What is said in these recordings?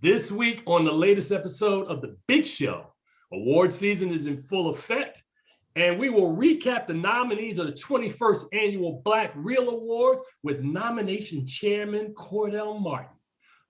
This week on the latest episode of The Big Show, award season is in full effect, and we will recap the nominees of the 21st Annual Black Reel Awards with nomination chairman Cordell Martin.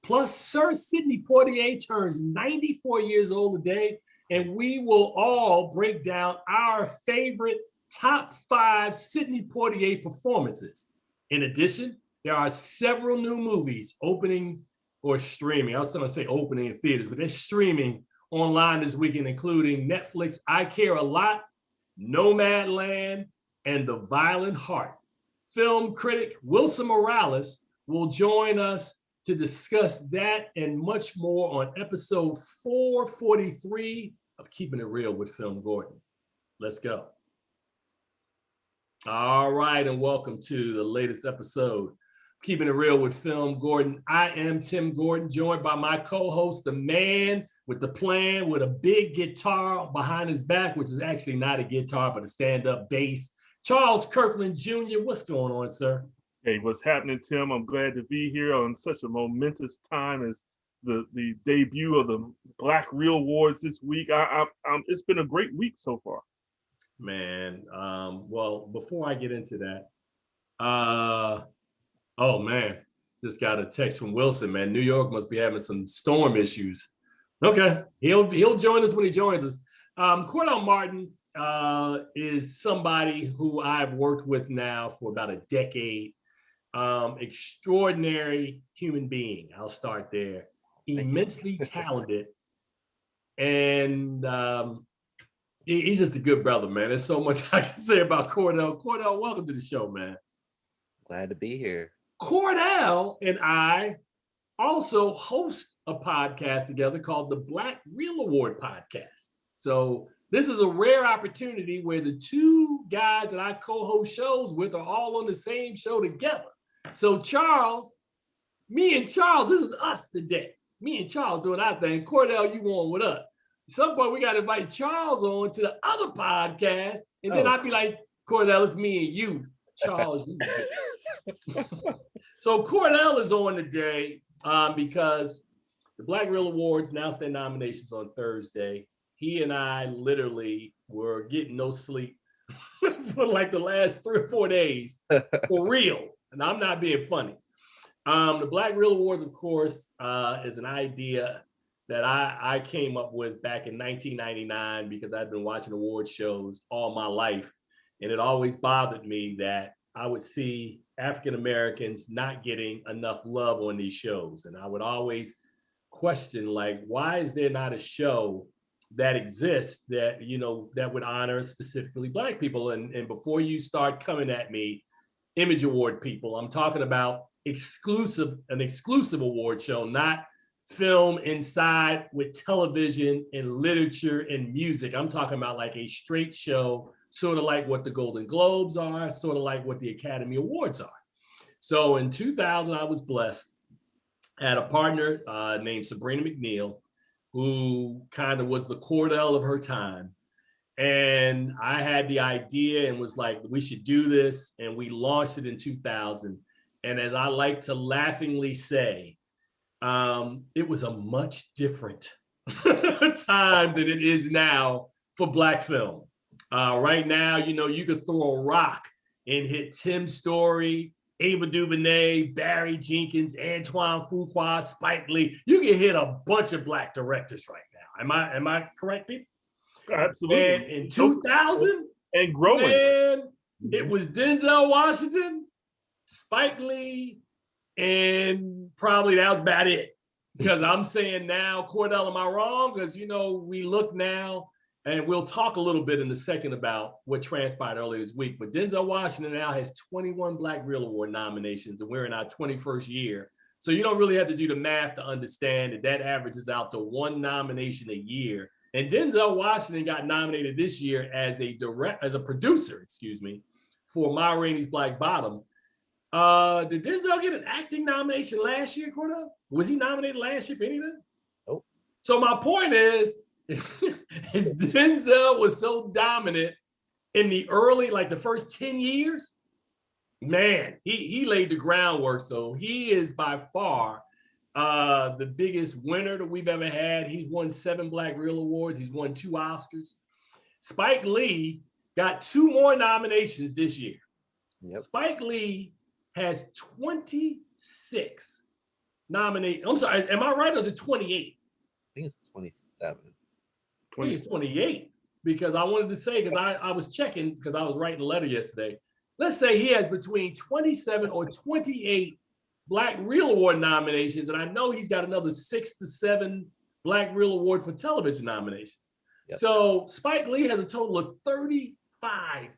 Plus, Sir Sidney Poitier turns 94 years old today, and we will all break down our favorite top 5 Sidney Poitier performances. In addition, there are several new movies opening or streaming. I was going to say opening in theaters, but they're streaming online this weekend, including Netflix I Care a Lot, Nomadland, and The Violent Heart. Film critic Wilson Morales will join us to discuss that and much more on episode 443 of Keeping It Real with FilmGordon. Let's go. All right, and welcome to the latest episode, Keeping It Real with FilmGordon. I am Tim Gordon, joined by my co-host, the man with the plan, with a big guitar behind his back, which is actually not a guitar, but a stand-up bass, Charles Kirkland Jr. What's going on, sir? Hey, what's happening, Tim? I'm glad to be here on such a momentous time as the debut of the Black Reel Awards this week. It's been a great week so far. Man, well, before I get into that, oh man, just got a text from Wilson, man. New York must be having some storm issues. Okay, he'll join us when he joins us. Cornell Martin is somebody who I've worked with now for about a decade. Extraordinary human being. I'll start there. Immensely talented, and he's just a good brother, man. There's so much I can say about Cordell. Cordell, welcome to the show, man. Glad to be here. Cordell and I also host a podcast together called the Black Reel Award Podcast. So this is a rare opportunity where the two guys that I co-host shows with are all on the same show together. So Charles, me and Charles, this is us today. Me and Charles doing our thing. Cordell, you on with us. At some point, we got to invite Charles on to the other podcast. And then I'd be like, Cordell, it's me and you. Charles, you. So Cordell is on today because the Black Reel Awards announced their nominations on Thursday. He and I literally were getting no sleep for like the last 3 or 4 days, for real. And I'm not being funny. The Black Reel Awards, of course, is an idea that I came up with back in 1999 because I'd been watching award shows all my life. And it always bothered me that I would see African Americans not getting enough love on these shows. And I would always question, like, why is there not a show that exists that, you know, that would honor specifically Black people? And before you start coming at me, Image Award people, I'm talking about an exclusive award show, not film inside with television and literature and music. I'm talking about like a straight show, sort of like what the Golden Globes are, sort of like what the Academy Awards are. So in 2000, I was blessed. I had a partner named Sabrina McNeil, who kind of was the Cordell of her time. And I had the idea and was like, we should do this. And we launched it in 2000. And as I like to laughingly say, it was a much different time than it is now for Black film. Right now, you know, you could throw a rock and hit Tim Story, Ava DuVernay, Barry Jenkins, Antoine Fuqua, Spike Lee. You can hit a bunch of Black directors right now. Am I correct, people? Absolutely. And in 2000, and growing, man, it was Denzel Washington, Spike Lee, and probably that was about it. Because I'm saying now, Cordell, am I wrong? Because, you know, we look now, and we'll talk a little bit in a second about what transpired earlier this week. But Denzel Washington now has 21 Black Reel Award nominations, and we're in our 21st year. So you don't really have to do the math to understand that that averages out to 1 nomination a year. And Denzel Washington got nominated this year as a producer, for Ma Rainey's Black Bottom. Did Denzel get an acting nomination last year, Cordell? Was he nominated last year for anything? Nope. So my point is Denzel was so dominant in the early, like the first 10 years, man, he laid the groundwork. So he is by far the biggest winner that we've ever had. He's won 7 Black Reel Awards. He's won 2 Oscars. Spike Lee got 2 more nominations this year. Yep. Spike Lee has 26 nominations. I'm sorry, am I right or is it 28? I think it's 27. I think it's 28 because I wanted to say, because I was checking because I was writing a letter yesterday. Let's say he has between 27 or 28 Black Reel Award nominations, and I know he's got another 6 to 7 Black Reel Award for television nominations. Yep. So Spike Lee has a total of 35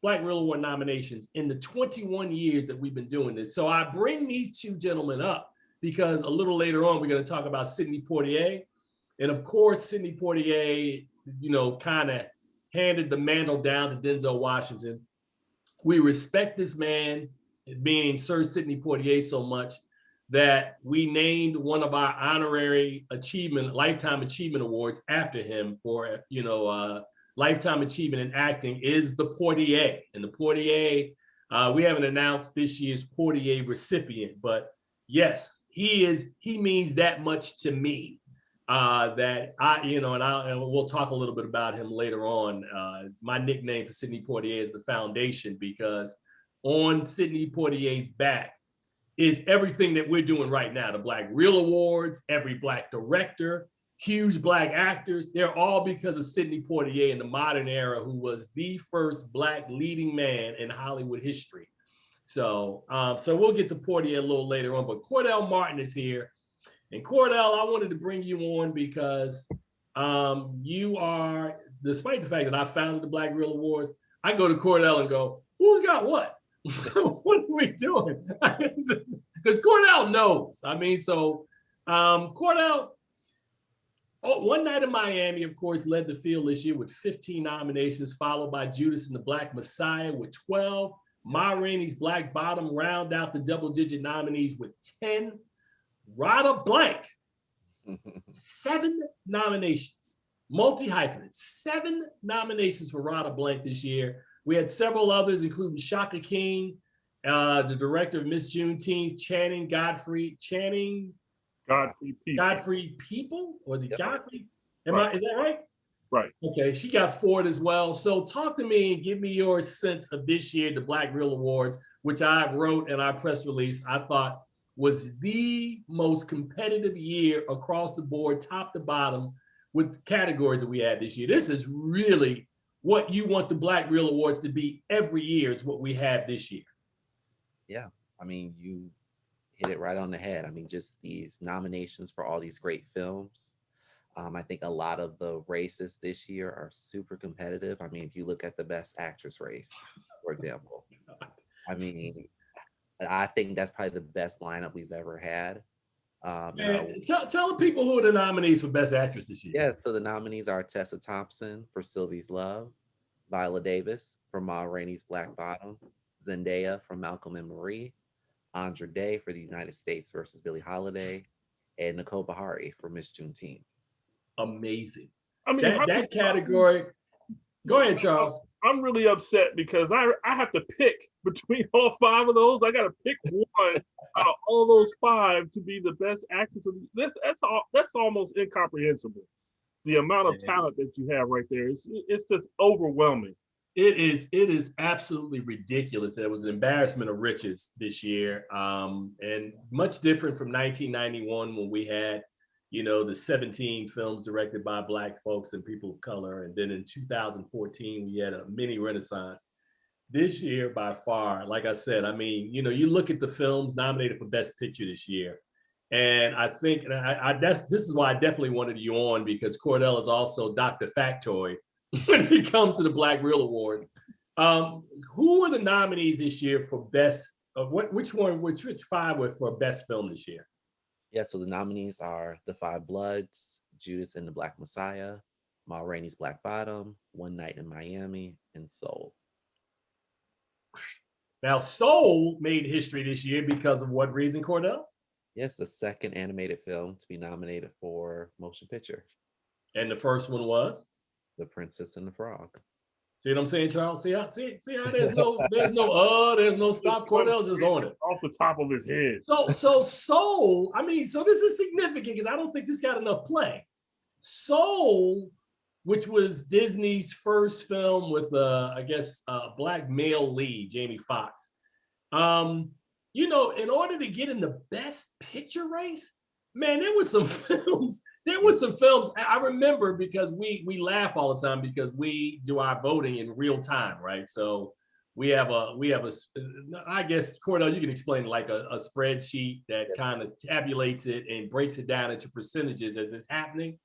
Black Reel Award nominations in the 21 years that we've been doing this. So I bring these 2 gentlemen up because a little later on, we're going to talk about Sidney Poitier. And of course, Sidney Poitier, kind of handed the mantle down to Denzel Washington. We respect this man, meaning Sir Sidney Poitier, so much that we named one of our honorary lifetime achievement awards after him for, lifetime achievement in acting is the Poitier. And the Poitier, we haven't announced this year's Poitier recipient, but yes, he means that much to me. That and we'll talk a little bit about him later on. My nickname for Sidney Poitier is the Foundation because on Sidney Poitier's back is everything that we're doing right now. The Black Reel Awards, every Black director, huge Black actors, they're all because of Sidney Poitier in the modern era, who was the first Black leading man in Hollywood history. So we'll get to Poitier a little later on, but Cordell Martin is here. And Cordell, I wanted to bring you on because you are, despite the fact that I founded the Black Reel Awards, I go to Cordell and go, who's got what? What are we doing? Because Cordell knows. Cordell, One Night in Miami, of course, led the field this year with 15 nominations, followed by Judas and the Black Messiah with 12. Ma Rainey's Black Bottom round out the double-digit nominees with 10. Rada Blank, 7 nominations. Multi-hyphenate, 7 nominations for Rada Blank this year. We had several others, including Shaka King, the director of Miss Juneteenth, Channing Godfrey People? Was it Godfrey? Is that right? Right. Okay, she got 4 as well. So talk to me and give me your sense of this year, the Black Reel Awards, which I wrote in our press release. I thought was the most competitive year across the board, top to bottom, with the categories that we had this year. This is really what you want the Black Reel Awards to be every year is what we have this year. Yeah, you hit it right on the head. Just these nominations for all these great films. I think a lot of the races this year are super competitive. If you look at the Best Actress race, for example, I think that's probably the best lineup we've ever had. Tell the people who are the nominees for Best Actress this year. Yeah, so the nominees are Tessa Thompson for Sylvie's Love, Viola Davis for Ma Rainey's Black Bottom, Zendaya for Malcolm and Marie, Andra Day for The United States versus Billie Holiday, and Nicole Bahari for Miss Juneteenth. Amazing. That category. Go ahead, Charles. I'm really upset because I have to pick between all 5 of those. I got to pick one out of all those 5 to be the best actress. That's almost incomprehensible. The amount of talent that you have right there, it's just overwhelming. It is absolutely ridiculous. It was an embarrassment of riches this year, and much different from 1991 when we had, the 17 films directed by Black folks and people of color. And then in 2014, we had a mini renaissance. This year, by far, like I said, you look at the films nominated for Best Picture this year. And I think this is why I definitely wanted you on, because Cordell is also Dr. Factoid when it comes to the Black Reel Awards. Who are the nominees this year for best? Which 5 were for best film this year? Yeah, so the nominees are The Five Bloods, Judas and the Black Messiah, Ma Rainey's Black Bottom, One Night in Miami, and Soul. Now, Soul made history this year because of what reason, Cordell? Yes, the second animated film to be nominated for Motion Picture. And the first one was? The Princess and the Frog. See what I'm saying, Charles? See how there's no stop. Cordell's just on it. Off the top of his head. So I mean, so this is significant because I don't think this got enough play. Soul, which was Disney's first film with I guess a black male lead, Jamie Foxx. You know, in order to get in the best picture race, man, there was some films. I remember because we laugh all the time because we do our voting in real time, right? So we have a I guess Cordell, you can explain like a spreadsheet that kind of tabulates it and breaks it down into percentages as it's happening.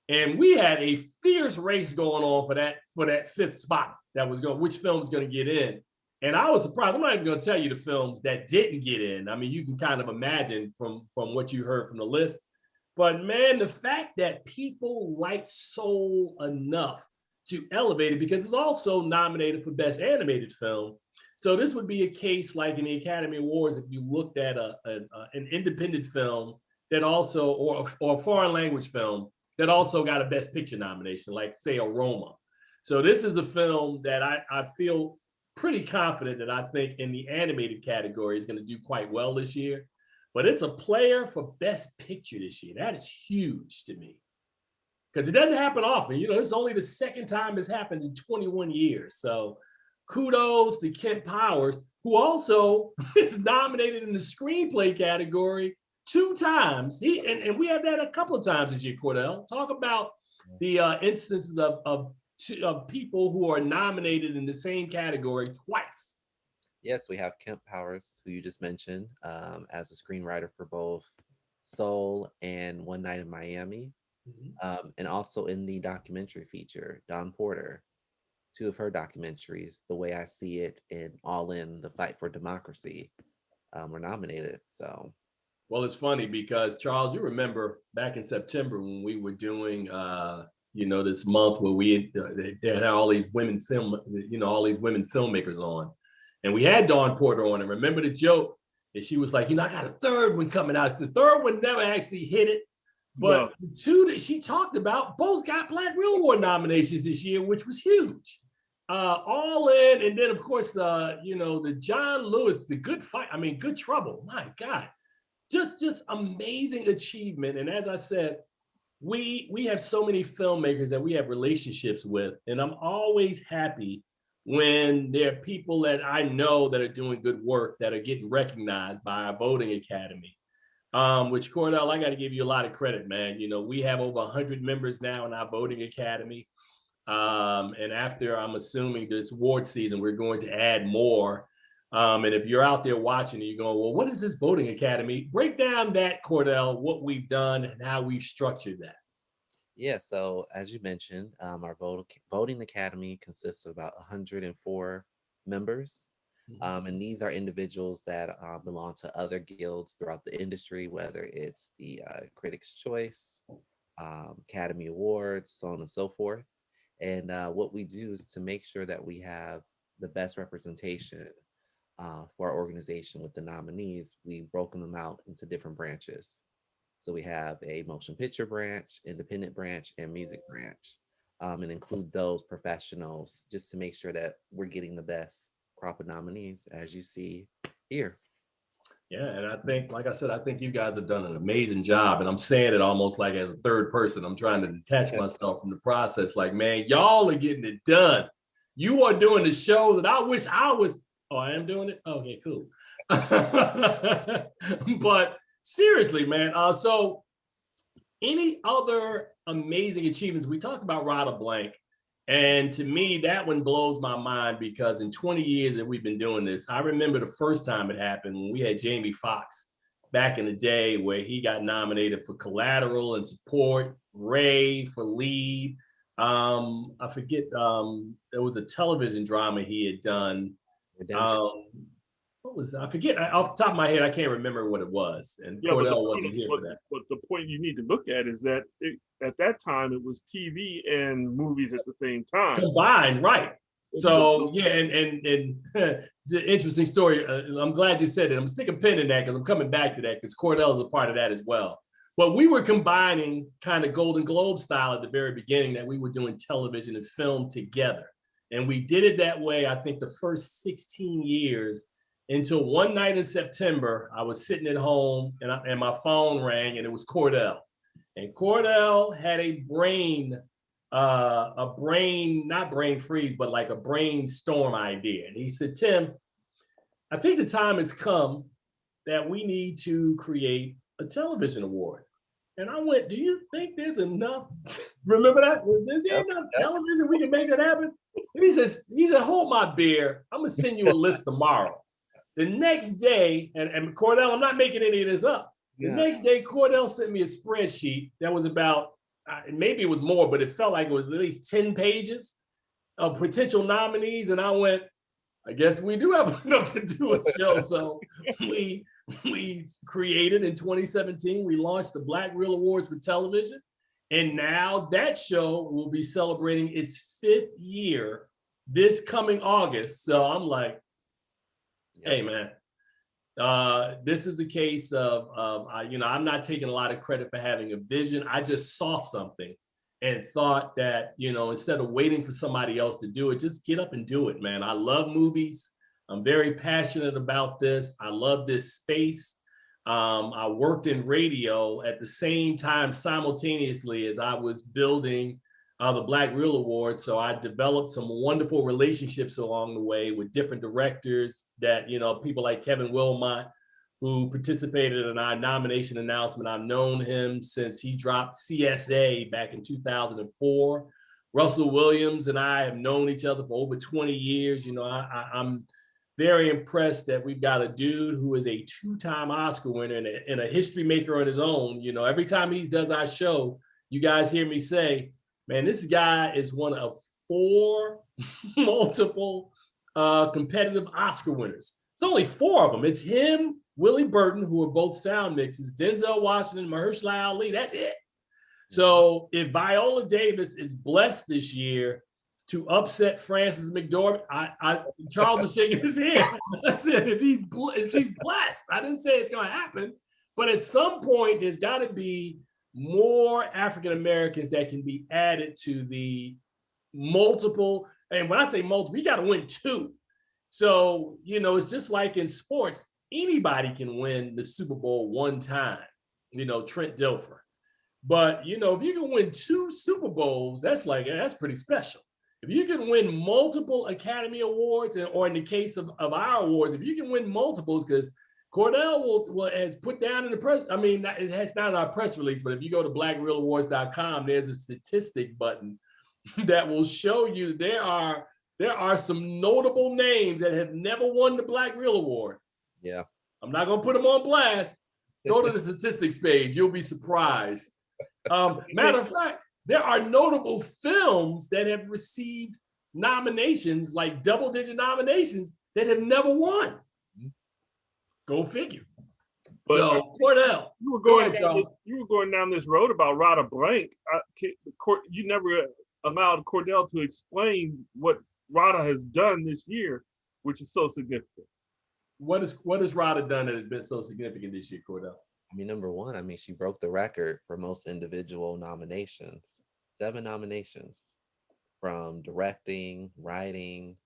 And we had a fierce race going on for that fifth spot that was going, which film was going to get in. And I was surprised. I'm not even going to tell you the films that didn't get in. I mean, you can kind of imagine from what you heard from the list. But man, the fact that people like Soul enough to elevate it, because it's also nominated for Best Animated Film. So this would be a case like in the Academy Awards if you looked at an independent film that also, or a foreign language film that also got a Best Picture nomination, like say a Roma. So this is a film that I feel pretty confident that I think in the animated category is going to do quite well this year. But it's a player for Best Picture this year. That is huge to me because it doesn't happen often. You know, it's only the second time it's happened in 21 years. So kudos to Kent Powers, who also is nominated in the screenplay category 2 times. And we have that a couple of times this year, Cordell. Talk about the instances of people who are nominated in the same category twice. Yes, we have Kent Powers, who you just mentioned, as a screenwriter for both Soul and One Night in Miami, and also in the documentary feature, Dawn Porter. 2 of her documentaries, The Way I See It and All In, The Fight for Democracy, were nominated. So, well, it's funny because Charles, you remember back in September when we were doing, this month where they had all these women filmmakers on. And we had Dawn Porter on, and remember the joke? And she was like, I got a third one coming out. The third one never actually hit it. But the 2 that she talked about both got Black Reel Award nominations this year, which was huge. All In, and then of course, the John Lewis, The Good Fight. I mean, Good Trouble. My God, just amazing achievement. And as I said, we have so many filmmakers that we have relationships with, and I'm always happy when there are people that I know that are doing good work that are getting recognized by our voting academy. Which Cordell, I got to give you a lot of credit, man. You know, we have over 100 members now in our voting academy. And after, I'm assuming this award season, we're going to add more. And if you're out there watching and you're going, well, what is this voting academy? Break down that, Cordell, what we've done and how we've structured that. Yeah, so as you mentioned, our voting academy consists of about 104 members. And these are individuals that belong to other guilds throughout the industry, whether it's the Critics' Choice, Academy Awards, so on and so forth. And what we do is to make sure that we have the best representation for our organization with the nominees. We've broken them out into different branches. So we have a motion picture branch, independent branch, and music branch, and include those professionals just to make sure that we're getting the best crop of nominees, as you see here. Yeah, and I think, like I said, I think you guys have done an amazing job. And I'm saying it almost like as a third person. I'm trying to detach myself from the process. Like, man, y'all are getting it done. You are doing the show that I wish I was. Oh, I am doing it? Okay, cool. But seriously, man. So any other amazing achievements? We talked about Rada Blank. And to me, that one blows my mind because in 20 years that we've been doing this, I remember the first time it happened when we had Jamie Foxx back in the day where he got nominated for Collateral and Support, Ray for lead. I forget, there was a television drama he had done. What was that? I forget, off the top of my head, I can't remember what it was. And Cordell wasn't here for that. But the point you need to look at is that at that time, it was TV and movies at the same time. Combined, right. So, yeah, and it's an interesting story. I'm glad you said it. I'm sticking a pin in that because I'm coming back to that because Cordell is a part of that as well. But we were combining kind of Golden Globe style at the very beginning that we were doing television and film together. And we did it that way, I think the first 16 years, until one night in September, I was sitting at home and my phone rang and it was Cordell. And Cordell had a not brain freeze, but like a brainstorm idea. And he said, Tim, I think the time has come that we need to create a television award. And I went, do you think there's enough? Remember that? Is there enough television we can make that happen? And he said, hold my beer. I'm gonna send you a list tomorrow. The next day, and Cordell, I'm not making any of this up. The next day, Cordell sent me a spreadsheet that was about, maybe it was more, but it felt like it was at least 10 pages of potential nominees. And I went, I guess we do have enough to do a show. So we created in 2017, we launched the Black Reel Awards for television. And now that show will be celebrating its 5th year this coming August. So I'm like, hey, man, this is a case of I'm not taking a lot of credit for having a vision. I just saw something and thought that, instead of waiting for somebody else to do it, just get up and do it, man. I love movies. I'm very passionate about this. I love this space. I worked in radio at the same time simultaneously as I was building the Black Reel Awards. So I developed some wonderful relationships along the way with different directors that, people like Kevin Wilmot, who participated in our nomination announcement. I've known him since he dropped CSA back in 2004. Russell Williams and I have known each other for over 20 years. I'm very impressed that we've got a dude who is a 2-time Oscar winner and a history maker on his own. Every time he does our show, you guys hear me say, man, this guy is one of 4 multiple competitive Oscar winners. It's only 4 of them. It's him, Willie Burton, who are both sound mixes, Denzel Washington, Mahershala Ali. That's it. So if Viola Davis is blessed this year to upset Frances McDormand, Charles is shaking his head. I said, if she's blessed, I didn't say it's going to happen, but at some point there's got to be more African Americans that can be added to the multiple. And when I say multiple, you got to win 2. So, it's just like in sports, anybody can win the Super Bowl 1 time, Trent Dilfer. But, if you can win 2 Super Bowls, that's pretty special. If you can win multiple Academy Awards, or in the case of our awards, if you can win multiples, because Cordell has put down in the press, it's not in our press release, but if you go to blackreelawards.com, there's a statistic button that will show you there are some notable names that have never won the Black Reel Award. Yeah. I'm not going to put them on blast. Go to the statistics page. You'll be surprised. Matter of fact, there are notable films that have received nominations, like double-digit nominations, that have never won. Go figure. But so, Cordell, you were going down this road about Rada Blank. You never allowed Cordell to explain what Rada has done this year, which is so significant. What has Rada done that has been so significant this year, Cordell? Number one, she broke the record for most individual nominations. 7 nominations, from directing, writing,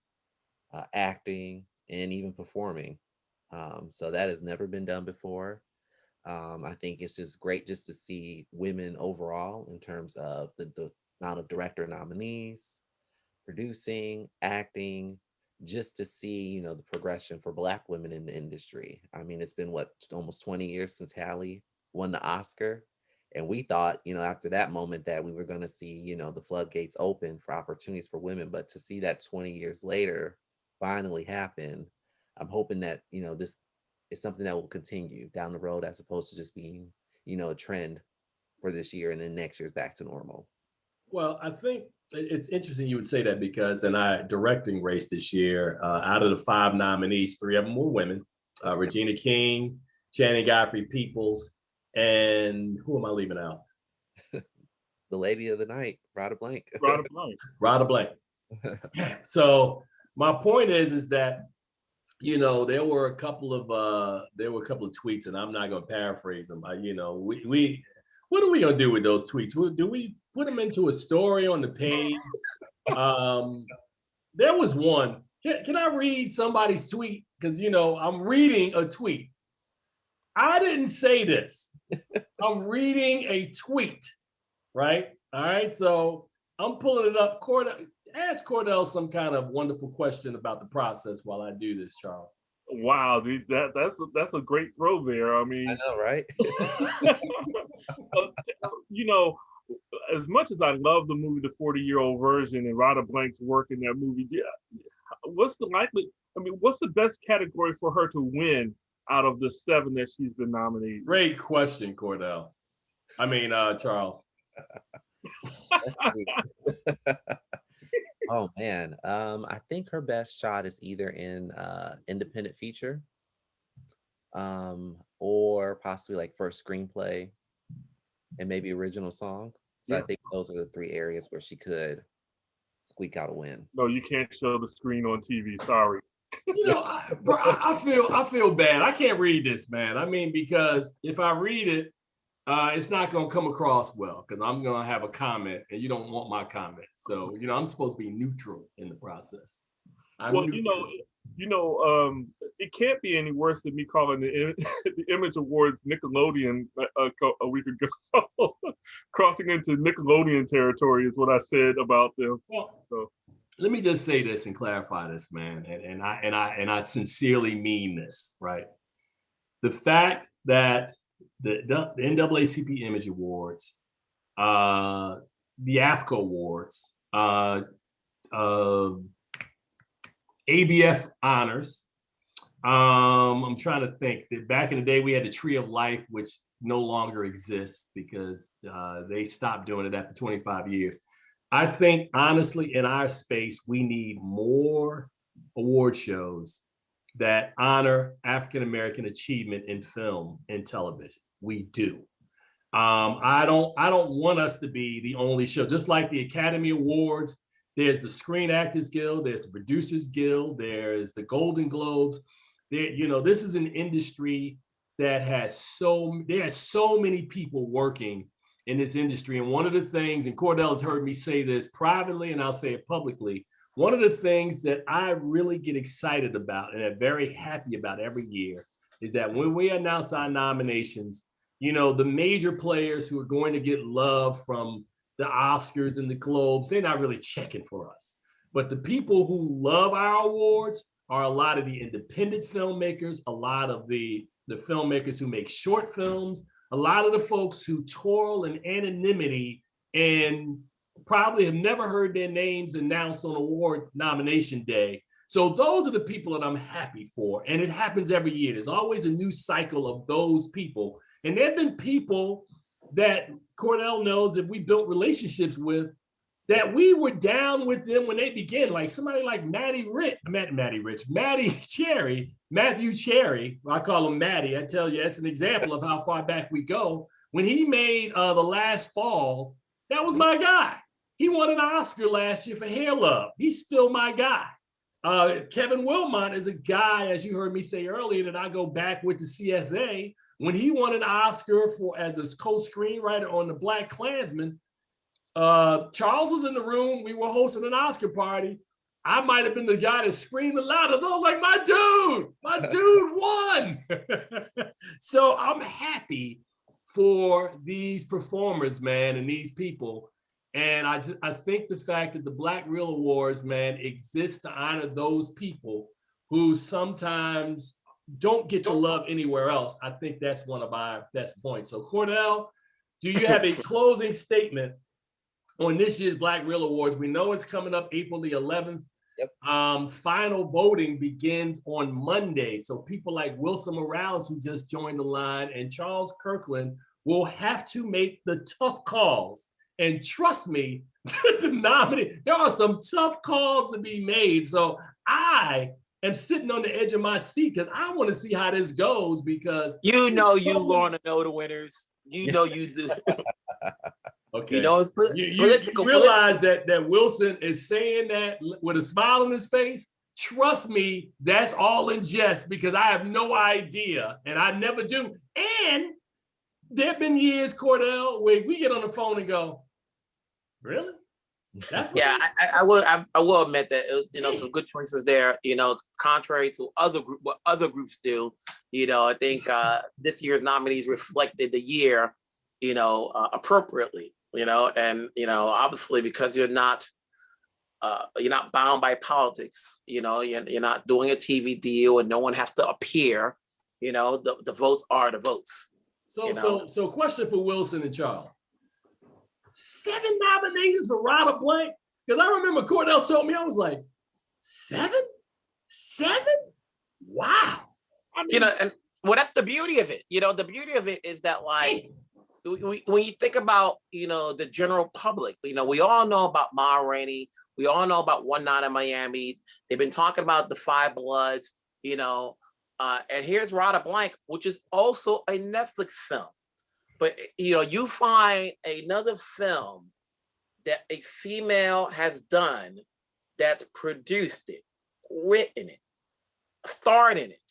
acting, and even performing. So that has never been done before. I think it's just great just to see women overall in terms of the amount of director nominees, producing, acting, just to see, the progression for Black women in the industry. It's been almost 20 years since Halle won the Oscar. And we thought, after that moment that we were going to see, the floodgates open for opportunities for women. But to see that 20 years later finally happen, I'm hoping that, this is something that will continue down the road as opposed to just being, a trend for this year and then next year's back to normal. Well, I think it's interesting you would say that, because in our directing race this year, out of the 5 nominees, 3 of them were women. Regina King, Channing Godfrey-Peoples, and who am I leaving out? The lady of the night, Rada Blank. Rada Blank. So my point is that, there were a couple of tweets, and I'm not going to paraphrase them. What are we going to do with those tweets? Do we put them into a story on the page? there was one. Can I read somebody's tweet? Because, I'm reading a tweet. I didn't say this. I'm reading a tweet, right? All right, so I'm pulling it up. Ask Cordell some kind of wonderful question about the process while I do this, Charles. Wow, dude, that's a great throw there. I mean, I know, right? As much as I love the movie, the 40-year-old version, and Rada Blank's work in that movie, what's the best category for her to win out of the 7 that she's been nominated? Great question, Cordell. Charles. Oh man, I think her best shot is either in independent feature, or possibly like first screenplay, and maybe original song. So I think those are the 3 areas where she could squeak out a win. No, you can't show the screen on TV. Sorry. I feel bad. I can't read this, man. Because if I read it, it's not going to come across well because I'm going to have a comment and you don't want my comment. So, I'm supposed to be neutral in the process. It can't be any worse than me calling the Image Awards Nickelodeon a week ago. Crossing into Nickelodeon territory is what I said about them. Well, let me just say this and clarify this, man. And I sincerely mean this, right? The fact that the NAACP Image Awards, the AFCO Awards, ABF Honors. I'm trying to think that back in the day we had the Tree of Life, which no longer exists because they stopped doing it after 25 years. I think honestly in our space, we need more award shows that honor African-American achievement in film and television. We do. I don't want us to be the only show, just like the Academy Awards. There's the Screen Actors Guild, there's the Producers Guild, there's the Golden Globes. This is an industry that has so many people working in this industry. And one of the things, and Cordell has heard me say this privately, and I'll say it publicly, one of the things that I really get excited about and am very happy about every year is that when we announce our nominations, the major players who are going to get love from the Oscars and the Globes, they're not really checking for us. But the people who love our awards are a lot of the independent filmmakers, a lot of the filmmakers who make short films, a lot of the folks who toil in anonymity and probably have never heard their names announced on award nomination day. So those are the people that I'm happy for. And it happens every year. There's always a new cycle of those people. And there have been people that Cordell knows that we built relationships with, that we were down with them when they began, like somebody like Matthew Cherry. I call him Matty. I tell you, that's an example of how far back we go. When he made The Last Fall, that was my guy. He won an Oscar last year for Hair Love. He's still my guy. Kevin Wilmot is a guy, as you heard me say earlier, that I go back with the CSA. When he won an Oscar as a co-screenwriter on The Black Klansman, Charles was in the room. We were hosting an Oscar party. I might have been the guy that screamed the loudest. I was like, my dude won. So I'm happy for these performers, man, and these people. And I think the fact that the Black Reel Awards, man, exists to honor those people who sometimes don't get the love anywhere else. I think that's one of our best points. So Cordell, do you have a closing statement on this year's Black Reel Awards? We know it's coming up April the 11th. Yep. Final voting begins on Monday. So people like Wilson Morales, who just joined the line, and Charles Kirkland will have to make the tough calls. And trust me, there are some tough calls to be made. So I am sitting on the edge of my seat because I want to see how this goes, because you want to know the winners. You know you do. Okay. It's you realize that Wilson is saying that with a smile on his face. Trust me, that's all in jest, because I have no idea, and I never do. And there have been years, Cordell, where we get on the phone and go, really? That's what Yeah, I will admit that it was, some good choices there. Contrary to what other groups do. I think this year's nominees reflected the year, appropriately. And obviously because you're not bound by politics. You're not doing a TV deal, and no one has to appear. The votes are the votes. So question for Wilson and Charles. 7 nominations for Rada Blank? Because I remember Cordell told me, I was like, 7? Wow. I mean, and that's the beauty of it. The beauty of it is that, like, when you think about, the general public, we all know about Ma Rainey. We all know about One Night in Miami. They've been talking about The Five Bloods, and here's Rada Blank, which is also a Netflix film. But, you find another film that a female has done that's produced it, written it, starred in it,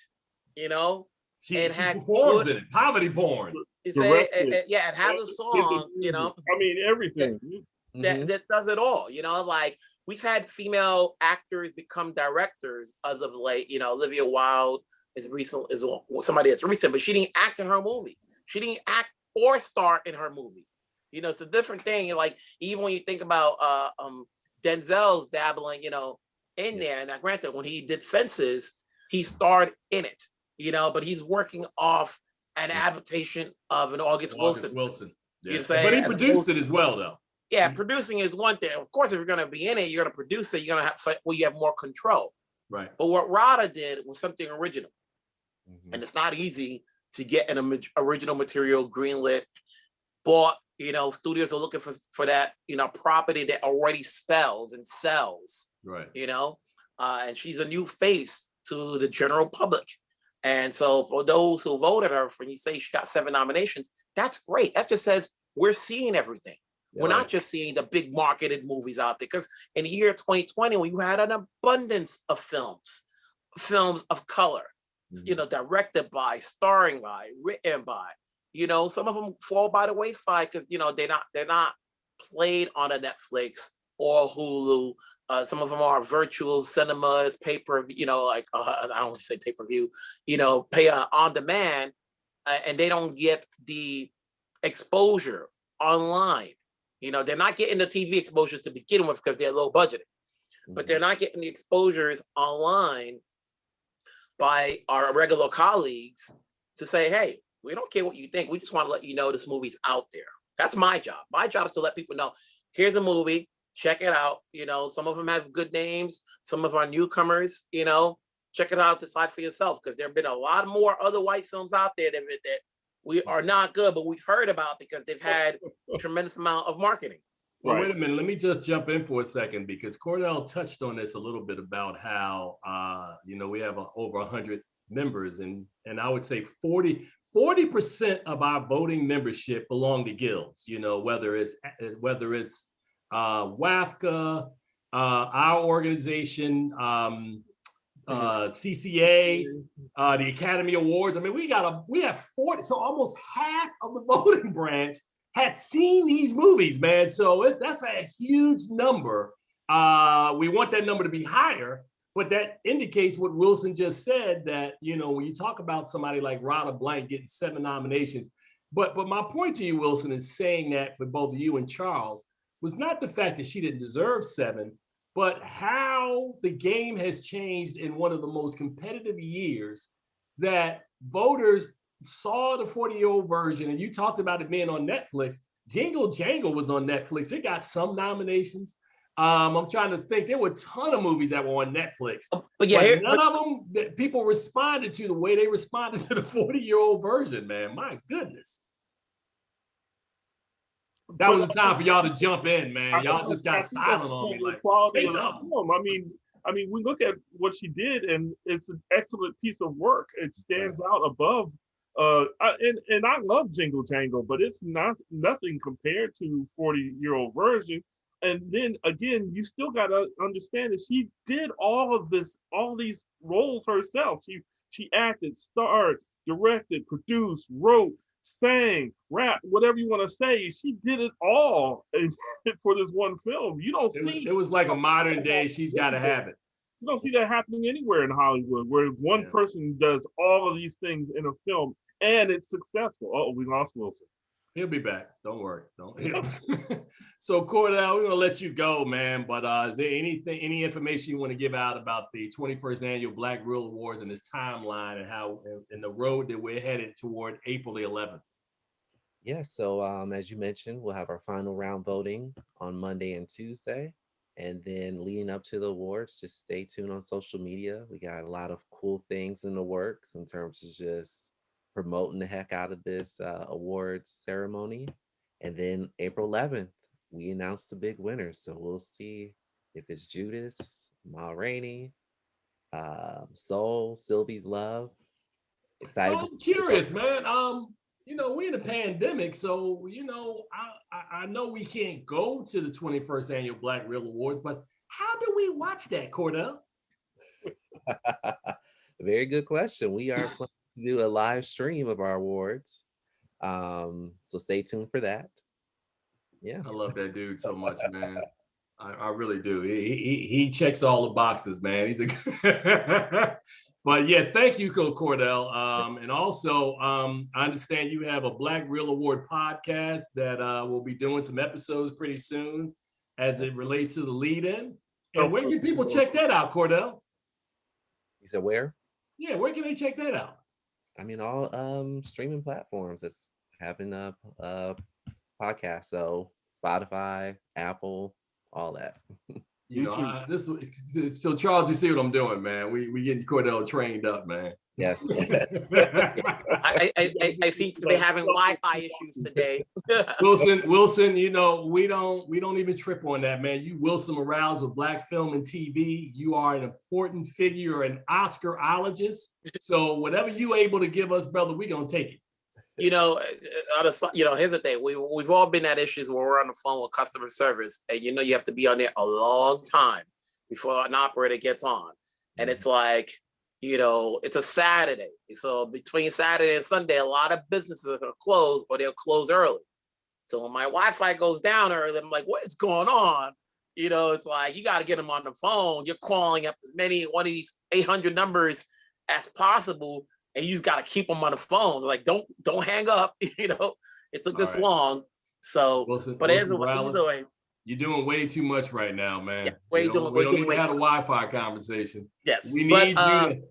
She performs in it, poverty porn. It has a song, I mean, everything. That does it all, like we've had female actors become directors as of late. Olivia Wilde is somebody that's recent, but she didn't act in her movie. She didn't act or star in her movie. It's a different thing. Like, even when you think about Denzel's dabbling, in there. Now, granted, when he did Fences, he starred in it, but he's working off an adaptation of an August Wilson. Yeah. But he produced it as well, though. Yeah, producing is one thing. Of course, if you're going to be in it, you're going to produce it. You're going to have you have more control. Right. But what Rada did was something original, and it's not easy to get an original material greenlit. Bought, studios are looking for that, property that already spells and sells. Right. And she's a new face to the general public. And so for those who voted her, when you say she got 7 nominations, that's great. That just says we're seeing everything. We're not just seeing the big marketed movies out there. Because in the year 2020, when you had an abundance of films of color, directed by, starring by, written by, some of them fall by the wayside because, they're not played on a Netflix or Hulu. Some of them are virtual cinemas, pay-per, I don't want to say pay-per-view, pay on demand, and they don't get the exposure online. They're not getting the TV exposure to begin with because they're low budgeted, but they're not getting the exposures online by our regular colleagues to say, hey, we don't care what you think. We just want to let you know this movie's out there. That's my job. My job is to let people know, here's a movie, check it out. Some of them have good names. Some of our newcomers, check it out, decide for yourself. Because there have been a lot more other white films out there that we are not good, but we've heard about because they've had a tremendous amount of marketing. Well, wait a minute. Let me just jump in for a second because Cordell touched on this a little bit about how, we have over 100 members and I would say 40% of our voting membership belong to guilds, whether it's WAFCA, our organization, CCA, the Academy Awards. I mean, we have 40, so almost half of the voting branch has seen these movies, man. So that's a huge number. We want that number to be higher, but that indicates what Wilson just said, that, when you talk about somebody like Rada Blank getting 7 nominations, but my point to you, Wilson, is saying that for both you and Charles was not the fact that she didn't deserve 7, but how the game has changed in one of the most competitive years, that voters saw the 40-year-old version, and you talked about it being on Netflix. Jingle Jangle was on Netflix. It got some nominations. I'm trying to think. There were a ton of movies that were on Netflix, but none of them that people responded to the way they responded to the 40-year-old version, man. My goodness. That was the time for y'all to jump in, man. Y'all just got silent on me. Like, say something. I mean, we look at what she did, and it's an excellent piece of work. It stands out above. And I love Jingle Jangle, but it's nothing compared to 40-year-old version. And then again, you still got to understand that she did all these roles herself. She acted, starred, directed, produced, wrote, sang, rap, whatever you want to say. She did it all for this one film. You don't see It was like a modern day She's Gotta Have It. you don't see that happening anywhere in Hollywood, where one person does all of these things in a film and it's successful. Oh, we lost Wilson. He'll be back. Don't worry. Don't. So Cordell, we're gonna let you go, man. But is there any information you want to give out about the 21st annual Black Reel Awards and this timeline and how and the road that we're headed toward April the 11th? Yeah, so as you mentioned, we'll have our final round voting on Monday and Tuesday. And then leading up to the awards, just stay tuned on social media. We got a lot of cool things in the works in terms of just promoting the heck out of this awards ceremony. And then April 11th, we announce the big winners. So we'll see if it's Judas, Ma Rainey, Soul, Sylvie's Love. Excited. So I'm curious, man. We're in a pandemic, so I know we can't go to the 21st annual Black Reel Awards, but how do we watch that, Cordell? Very good question. We are planning to do a live stream of our awards. So stay tuned for that. Yeah. I love that dude so much, man. I really do. He checks all the boxes, man. He's a but yeah, thank you, Cordell. And also, I understand you have a Black Reel Award podcast that we'll be doing some episodes pretty soon as it relates to the lead-in. And where can people check that out, Cordell? You said where? Yeah, where can they check that out? I mean, all streaming platforms that's having a podcast. So Spotify, Apple, all that. So Charles, you see what I'm doing, man? We getting Cordell trained up, man. Yes. I seem to be having Wi-Fi issues today. Wilson, we don't even trip on that, man. You Wilson Morales with Black Film and TV. You are an important figure, an Oscar-ologist. So whatever you able to give us, brother, we gonna take it. Here's the thing. We've all been at issues where we're on the phone with customer service, and you have to be on there a long time before an operator gets on. And it's like, it's a Saturday. So between Saturday and Sunday, a lot of businesses are going to close or they'll close early. So when my Wi-Fi goes down early, I'm like, what is going on? It's like, you got to get them on the phone. You're calling up as many one of these 800 numbers as possible, and you just got to keep them on the phone. Like, don't hang up. It took this long. So, Wilson, but either way, you're doing way too much right now, man. Yeah, we don't even have a Wi-Fi conversation. Yes, we need you to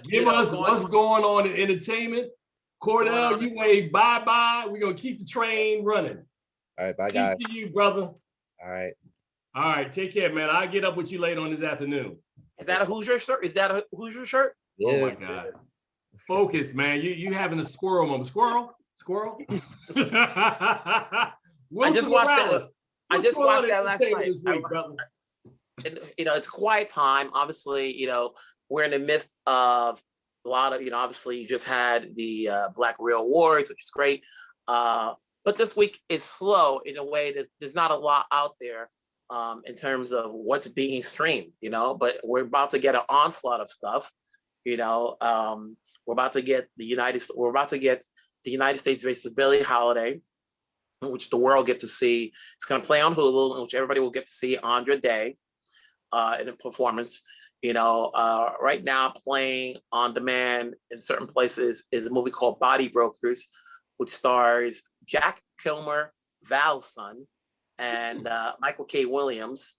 give us what's going on in entertainment. Cordell, you wave bye-bye. We're going to keep the train running. All right, bye, guys. Peace to you, brother. All right, take care, man. I'll get up with you later on this afternoon. Is that a Hoosier shirt? Yeah. Oh, my God. Focus, man. You having a squirrel moment. Squirrel? I just watched that. I just watched that last night. It's a quiet time. Obviously, we're in the midst of a lot of, obviously you just had the Black Reel Awards, which is great. But this week is slow in a way. There's not a lot out there in terms of what's being streamed, but we're about to get an onslaught of stuff. We're about to get the United States versus Billie Holiday, which the world get to see. It's going to play on Hulu, which everybody will get to see Andra Day in a performance. Right now playing on demand in certain places is a movie called Body Brokers, which stars Jack Kilmer, Val's son, and Michael K. Williams.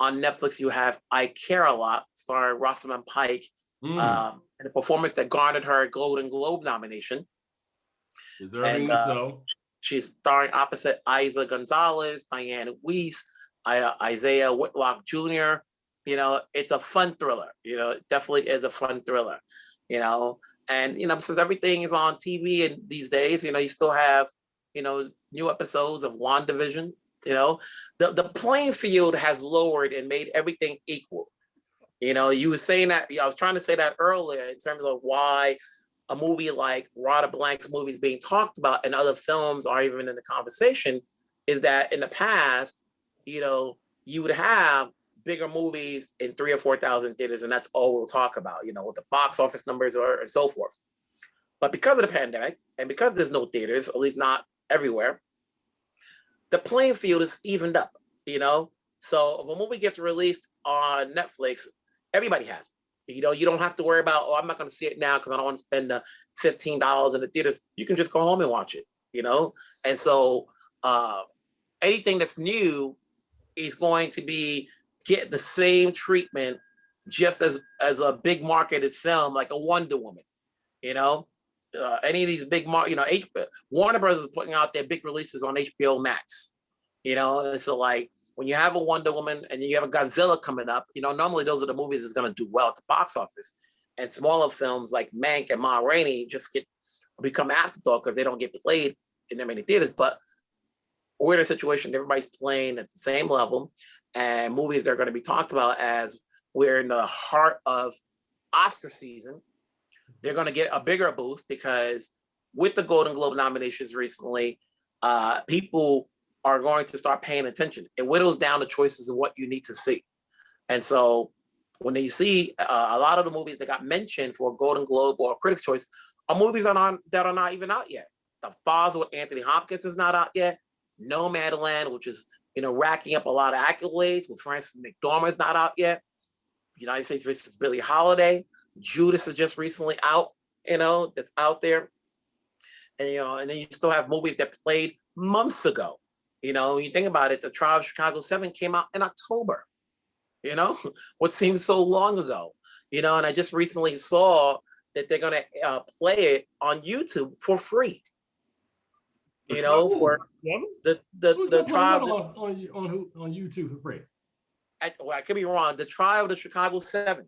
On Netflix, you have I Care a Lot, starring Rosamund Pike, in a performance that garnered her a Golden Globe nomination. Deservingly so. She's starring opposite Isa Gonzalez, Diane Weiss, Isaiah Whitlock Jr. It's a fun thriller. It definitely is a fun thriller. And since everything is on TV and these days, you still have, new episodes of WandaVision. The playing field has lowered and made everything equal. You were saying that, I was trying to say that earlier in terms of why a movie like Rada Blank's movie is being talked about and other films are even in the conversation, is that in the past, you would have bigger movies in 3,000 or 4,000 theaters, and that's all we'll talk about, what the box office numbers are and so forth. But because of the pandemic and because there's no theaters, at least not everywhere, the playing field is evened up, you know? So if a movie gets released on Netflix, everybody has it. You know, you don't have to worry about, oh, I'm not going to see it now because I don't want to spend the $15 in the theaters. You can just go home and watch it, you know? And so anything that's new is going to get the same treatment just as a big marketed film like a Wonder Woman, you know? Any of these big, Warner Brothers is putting out their big releases on HBO Max, you know? And so like, when you have a Wonder Woman and you have a Godzilla coming up, you know, normally those are the movies that's going to do well at the box office. And smaller films like Mank and Ma Rainey just become afterthought because they don't get played in that many theaters. But we're in a situation, everybody's playing at the same level, and movies that are going to be talked about as we're in the heart of Oscar season. They're going to get a bigger boost because with the Golden Globe nominations recently, people are going to start paying attention. It whittles down the choices of what you need to see. And so when you see a lot of the movies that got mentioned for a Golden Globe or a Critics' Choice are movies that are not even out yet. The Foz with Anthony Hopkins is not out yet. Nomadland, which is, you know, racking up a lot of accolades with Frances McDormand is not out yet. United States versus Billie Holiday. Judas is just recently out, you know, that's out there. And, you know, and then you still have movies that played months ago. You know, you think about it, The Trial of Chicago 7 came out in October, you know, what seems so long ago, you know, and I just recently saw that they're going to play it on YouTube for free, you know, for the trial. On YouTube for free? I could be wrong. The Trial of the Chicago 7.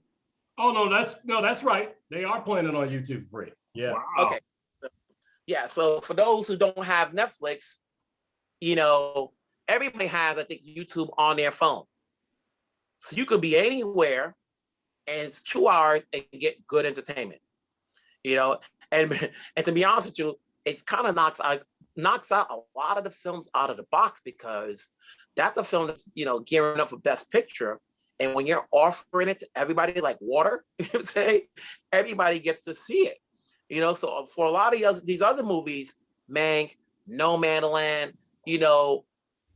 Oh, no, that's right. They are playing it on YouTube for free. Yeah. Wow. Okay. Yeah. So for those who don't have Netflix, you know, everybody has, I think, YouTube on their phone. So you could be anywhere and it's 2 hours and get good entertainment, you know? And to be honest with you, it kind of knocks out a lot of the films out of the box because that's a film that's, you know, gearing up for Best Picture. And when you're offering it to everybody like water, you know what I'm saying? Everybody gets to see it, you know? So for a lot of these other movies, Mank, Nomadland, you know,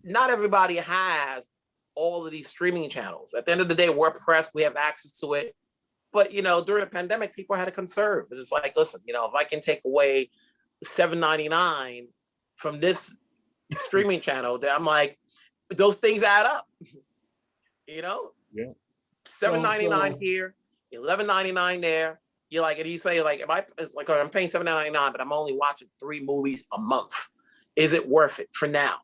not everybody has all of these streaming channels. At the end of the day, we're pressed, we have access to it. But, you know, during the pandemic, people had to conserve. It's just like, listen, you know, if I can take away $7.99 from this streaming channel, then I'm like, those things add up, you know? Yeah. $7.99 here, $11.99 there. You're like, and you say like, it's like, I'm paying $7.99, but I'm only watching 3 movies a month. Is it worth it for now?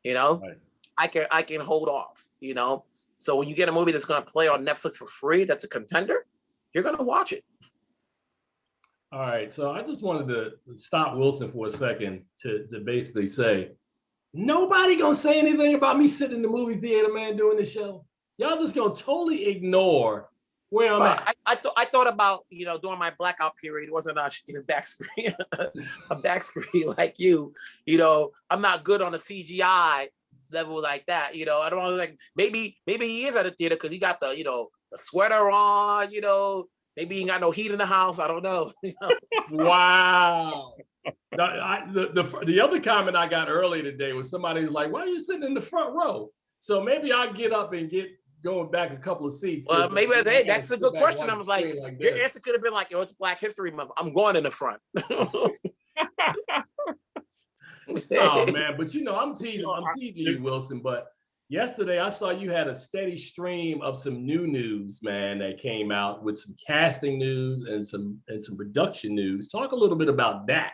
You know, right. I can hold off, you know? So when you get a movie that's going to play on Netflix for free, that's a contender, you're going to watch it. All right. So I just wanted to stop Wilson for a second to basically say, nobody going to say anything about me sitting in the movie theater, man, doing this show. Y'all just going to totally ignore where I'm at. I thought about, you know, during my blackout period, it wasn't a back screen, a back screen like you know, I'm not good on a CGI level like that, you know. I don't know, like maybe he is at a theater because he got the, you know, the sweater on, you know, maybe he ain't got no heat in the house. I don't know. You know? Wow. The other comment I got earlier today was somebody was like, why are you sitting in the front row? So maybe I'll get up and get going back a couple of seats. Well, maybe that's a good question. I was like your answer could have been like, it's Black History Month. I'm going in the front. Oh man, but you know, I'm teasing you, Wilson. But yesterday I saw you had a steady stream of some new news, man, that came out with some casting news and some production news. Talk a little bit about that.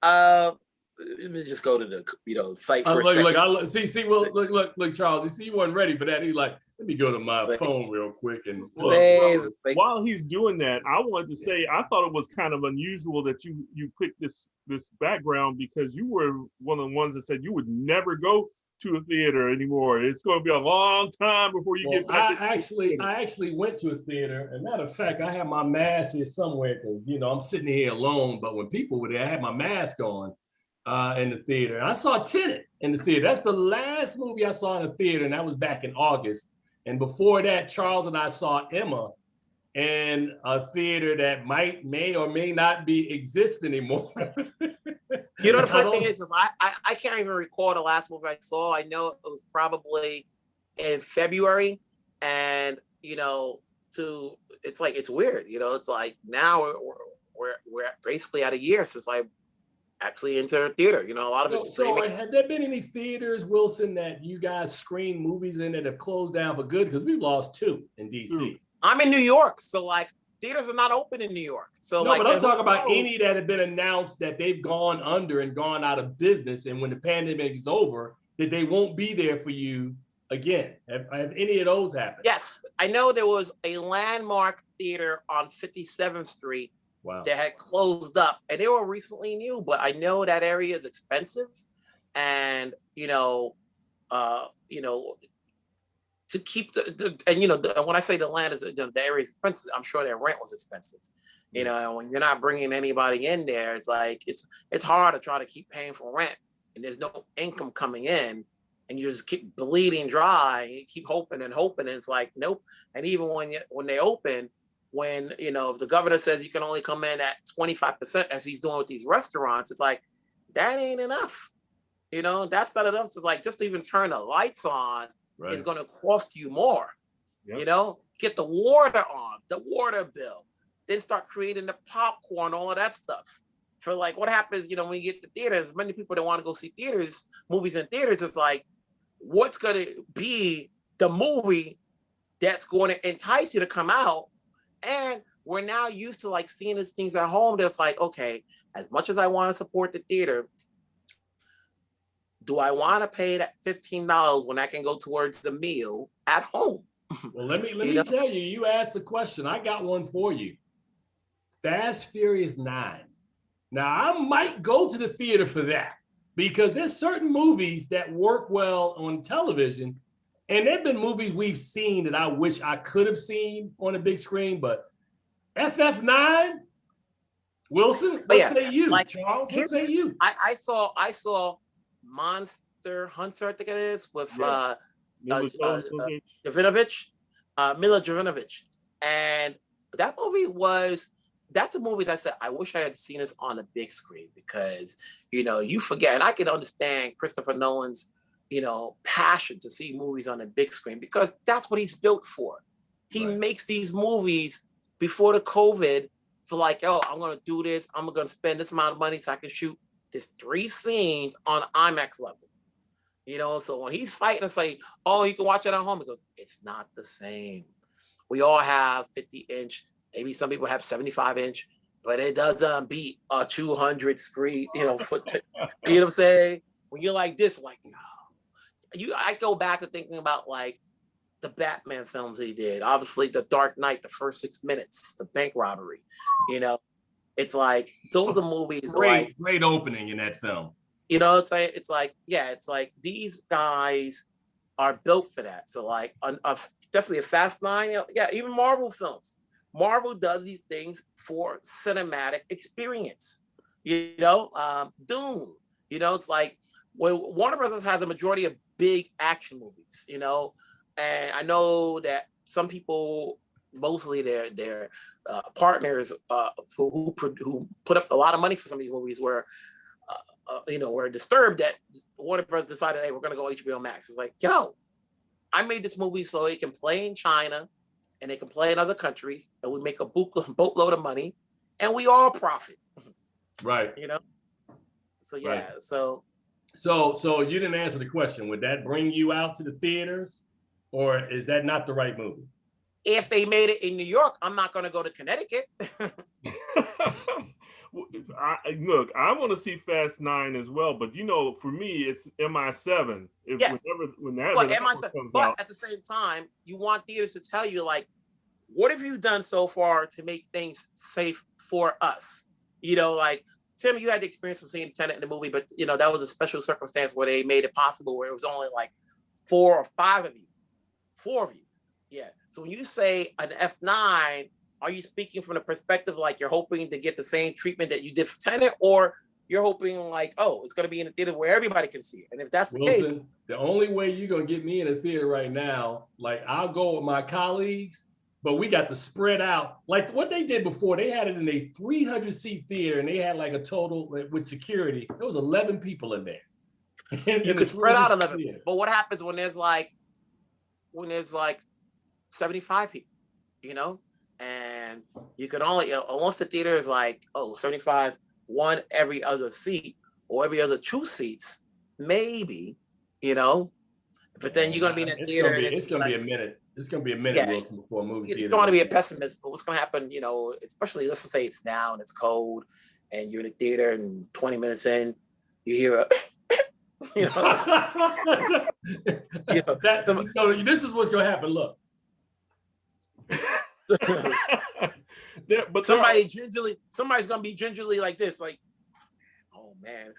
Let me just go to the site for a second. Look, Charles. You see, you wasn't ready for that. He's like, let me go to my phone real quick and. While he's doing that, I wanted to say I thought it was kind of unusual that you picked this background because you were one of the ones that said you would never go to a theater anymore. It's going to be a long time before you get back. I actually went to a theater. As a matter of fact, I have my mask here somewhere because, you know, I'm sitting here alone. But when people were there, I had my mask on. In the theater. And I saw Tenet in the theater. That's the last movie I saw in the theater, and that was back in August. And before that, Charles and I saw Emma in a theater that may or may not be exist anymore. You know, the funny thing is I can't even recall the last movie I saw. I know it was probably in February, and you know, it's like, it's weird. You know, it's like now we're basically at a year since I actually into a theater. You know, a lot of it's so streaming. have there been any theaters, Wilson, that you guys screen movies in that have closed down for good? Because we've lost 2 in DC. I'm in New York, so like theaters are not open in New York. So No, like, but I'm talking about any that have been announced that they've gone under and gone out of business, and when the pandemic is over, that they won't be there for you again. Have any of those happened? Yes, I know there was a Landmark theater on 57th Street that had closed up, and they were recently new, but I know that area is expensive, and you know, to keep and you know, when I say the land is the area is expensive, I'm sure their rent was expensive. You know, and when you're not bringing anybody in there, it's like it's hard to try to keep paying for rent, and there's no income coming in, and you just keep bleeding dry. You keep hoping and hoping, and it's like nope. And even when they open, when you know, if the governor says you can only come in at 25%, as he's doing with these restaurants, it's like that ain't enough. You know, that's not enough. It's like just to even turn the lights on is going to cost you more. You know, get the water on, the water bill, then start creating the popcorn, all of that stuff. For like, what happens, you know, when you get to theaters, many people that want to go see movies in theaters, it's like, what's going to be the movie that's going to entice you to come out? And we're now used to like seeing these things at home. That's like, okay, as much as I want to support the theater, do I want to pay that $15 when I can go towards the meal at home? Well, let me tell you, you asked the question. I got one for you. Fast Furious 9. Now, I might go to the theater for that because there's certain movies that work well on television, and there've been movies we've seen that I wish I could have seen on a big screen, but FF9, Wilson, what say you? Like, Charles, what say you? I saw Monster Hunter, I think it is, with Mila Jovovich, and that movie that's a movie that I said I wish I had seen this on a big screen, because you know, you forget, and I can understand Christopher Nolan's, you know, passion to see movies on a big screen, because that's what he's built for. He makes these movies before the COVID for like, oh, I'm gonna do this, I'm gonna spend this amount of money so I can shoot this 3 scenes on IMAX level. You know, so when he's fighting and say, oh, you can watch it at home, he goes, it's not the same. We all have 50-inch, maybe some people have 75-inch, but it doesn't beat a 200 screen, you know, foot. You know what I'm saying? When you're like this, like, no. I go back to thinking about like the Batman films he did. Obviously, The Dark Knight, the first 6 minutes, the bank robbery. You know, it's like those are movies. Great opening in that film. You know, it's like these guys are built for that. So like, definitely a Fast 9. Yeah, even Marvel films. Marvel does these things for cinematic experience. You know, Doom. You know, it's like when Warner Bros. Has a majority of big action movies. You know, and I know that some people, mostly their partners who put up a lot of money for some of these movies, were were disturbed that Warner Bros. Decided, hey, we're gonna go HBO Max. It's like, yo, I made this movie so it can play in China and it can play in other countries, and we make a boatload of money, and we all profit. Right. You know. So yeah. Right. So you didn't answer the question. Would that bring you out to the theaters, or is that not the right movie? If they made it in New York, I'm not going to go to Connecticut. Look, I want to see Fast 9 as well, but you know, for me, it's MI7. But at the same time, you want theaters to tell you, like, what have you done so far to make things safe for us? You know, like, Tim, you had the experience of seeing Tenet in the movie, but you know, that was a special circumstance where they made it possible, where it was only like 4 or 5 of you, 4 of you. Yeah. So when you say an F9, are you speaking from the perspective like you're hoping to get the same treatment that you did for Tenet, or you're hoping like, oh, it's going to be in a theater where everybody can see it? And if that's the case, the only way you're going to get me in a theater right now, like I'll go with my colleagues, but we got to spread out. Like what they did before, they had it in a 300-seat theater, and they had like a total with security. There was 11 people in there. You could spread out 11 people. But what happens when there's like 75 people, you know? And you can only, once the theater is like, 75, one every other seat or every other 2 seats, maybe, you know? But then you're going to be in that theater. It's going to be a minute. It's going to be a minute, Wilson, before a movie theater. You don't want to be a pessimist, but what's going to happen, you know, especially let's just say it's now and it's cold and you're in the theater and 20 minutes in, you hear a, you know, this is what's going to happen. Look. But somebody's going to be gingerly like this, like, oh man.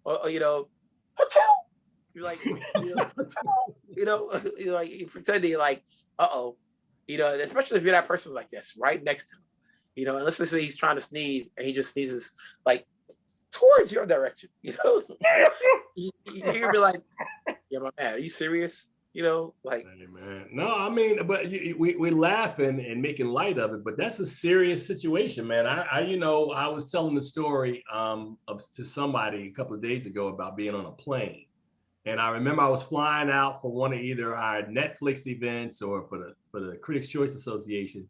or you know, you're like, you're like, you pretending you're like, you know, especially if you're that person like this, right next to him, you know, and let's say he's trying to sneeze and he just sneezes like towards your direction, you know, you're be like, yeah, my man, are you serious? You know, like, hey, man. No, I mean, but we laughing and making light of it, but that's a serious situation, man. I was telling the story to somebody a couple of days ago about being on a plane. And I remember I was flying out for one of either our Netflix events or for the Critics' Choice Association.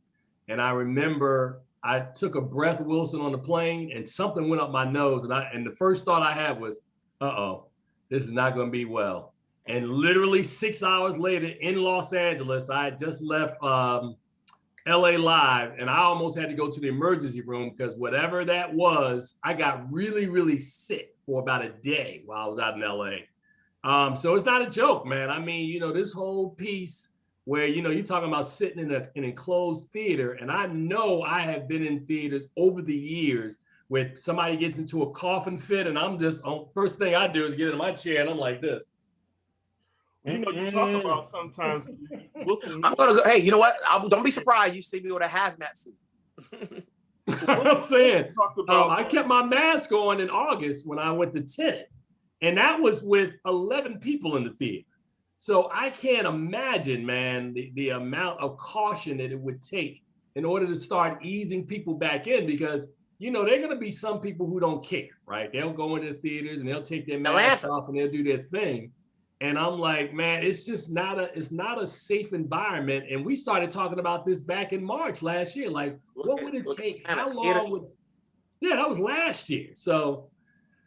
And I remember I took a breath, Wilson, on the plane, and something went up my nose. And the first thought I had was, this is not going to be well. And literally 6 hours later in Los Angeles, I had just left LA Live, and I almost had to go to the emergency room because whatever that was, I got really, really sick for about a day while I was out in LA. So it's not a joke, man. I mean, you know, this whole piece where, you know, you're talking about sitting in an enclosed theater. And I know I have been in theaters over the years where somebody gets into a coughing fit and I'm just, first thing I do is get in my chair and I'm like this. You know, you talk about sometimes. I'm going to go, hey, you know what? Don't be surprised you see me with a hazmat suit. I'm saying, I kept my mask on in August when I went to Tenet. And that was with 11 people in the theater. So I can't imagine, man, the amount of caution that it would take in order to start easing people back in because, you know, there are going to be some people who don't care, right? They'll go into the theaters and they'll take their masks off and they'll do their thing. And I'm like, man, it's just not a safe environment. And we started talking about this back in March last year. Like, what would it take? How long would, that was last year. So,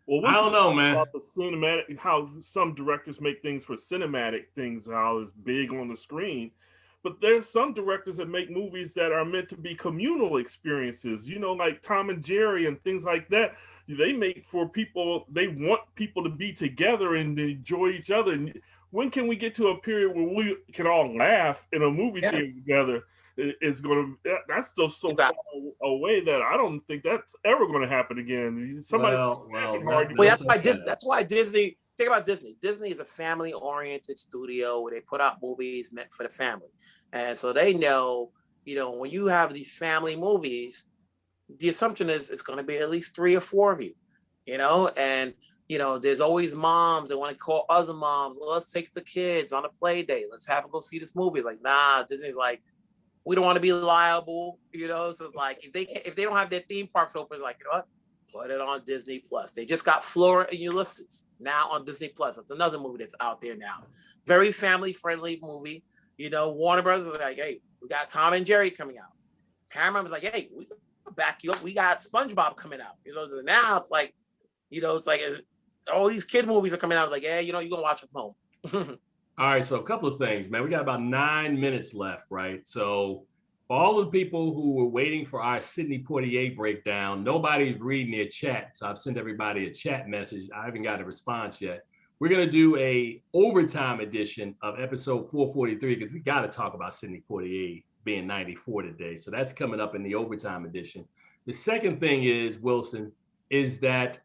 well, I don't know, man. About the cinematic, how some directors make things for cinematic things, how it's big on the screen. But there's some directors that make movies that are meant to be communal experiences, you know, like Tom and Jerry and things like that. They make for people, they want people to be together and enjoy each other. And when can we get to a period where we can all laugh in a movie theater together? It's that's still so far away that I don't think that's ever going to happen again. Somebody's hard. That's why Disney, think about Disney. Disney is a family-oriented studio where they put out movies meant for the family. And so they know, you know, when you have these family movies, the assumption is it's going to be at least 3 or 4 of you, you know, and, you know, there's always moms that want to call other moms. Well, let's take the kids on a play date. Let's have them go see this movie. Like, nah, Disney's like, we don't want to be liable, you know. So it's like if they don't have their theme parks open, it's like, you know what? Put it on Disney Plus. They just got Flora and Ulysses now on Disney Plus. That's another movie that's out there now. Very family-friendly movie. You know, Warner Brothers is like, hey, we got Tom and Jerry coming out. Paramount was like, hey, we can back you up. We got SpongeBob coming out. You know, now it's like, you know, it's like all these kid movies are coming out. Like, yeah, you know, you're gonna watch them home. All right, so a couple of things, man. We got about 9 minutes left, right? So for all the people who were waiting for our Sidney Poitier breakdown, nobody's reading their chat. So I've sent everybody a chat message. I haven't got a response yet. We're going to do a overtime edition of episode 443 because we got to talk about Sidney Poitier being 94 today. So that's coming up in the overtime edition. The second thing is, Wilson, is that,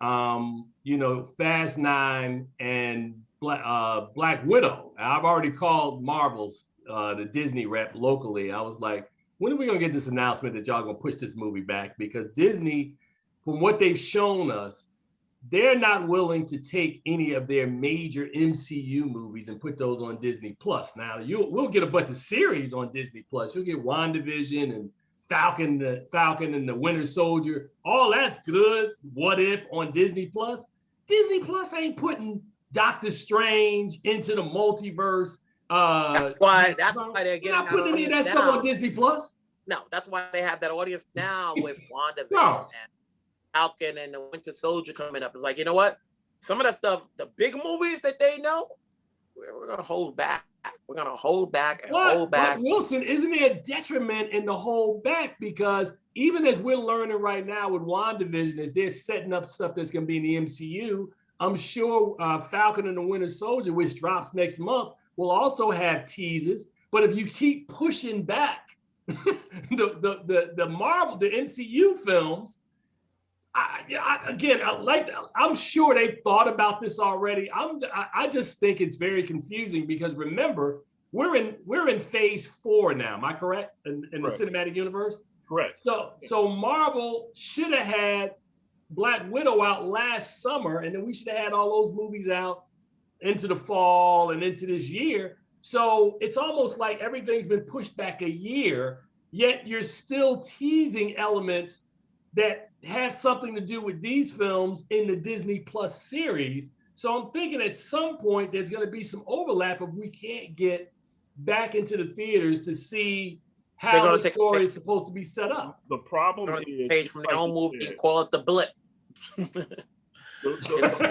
you know, Fast 9 and Black Widow. I've already called Marvel's, the Disney rep locally. I was like, when are we going to get this announcement that y'all going to push this movie back? Because Disney, from what they've shown us, they're not willing to take any of their major MCU movies and put those on Disney Plus. Now we'll get a bunch of series on Disney Plus. You'll get WandaVision and Falcon and the Winter Soldier. All that's good. What If on Disney Plus? Disney Plus ain't putting Doctor Strange into the multiverse. That's why they're getting not putting any of that stuff on Disney Plus. No, that's why they have that audience now with WandaVision No. and Falcon and the Winter Soldier coming up. It's like, you know what? Some of that stuff, the big movies that they know, we're gonna hold back. We're gonna hold back and hold back. But Wilson, isn't there a detriment in the hold back? Because even as we're learning right now with WandaVision, as they're setting up stuff that's gonna be in the MCU, I'm sure Falcon and the Winter Soldier, which drops next month, will also have teasers. But if you keep pushing back the Marvel, the MCU films, I'm sure they've thought about this already. I just think it's very confusing because remember, we're in phase 4 now. Am I correct? In the cinematic universe? Correct. So Marvel should have had Black Widow out last summer, and then we should have had all those movies out into the fall and into this year. So it's almost like everything's been pushed back a year, yet you're still teasing elements that have something to do with these films in the Disney Plus series. So I'm thinking at some point there's going to be some overlap if we can't get back into the theaters to see how the story is supposed to be set up. The problem is page from their own movie and call it the blip. Come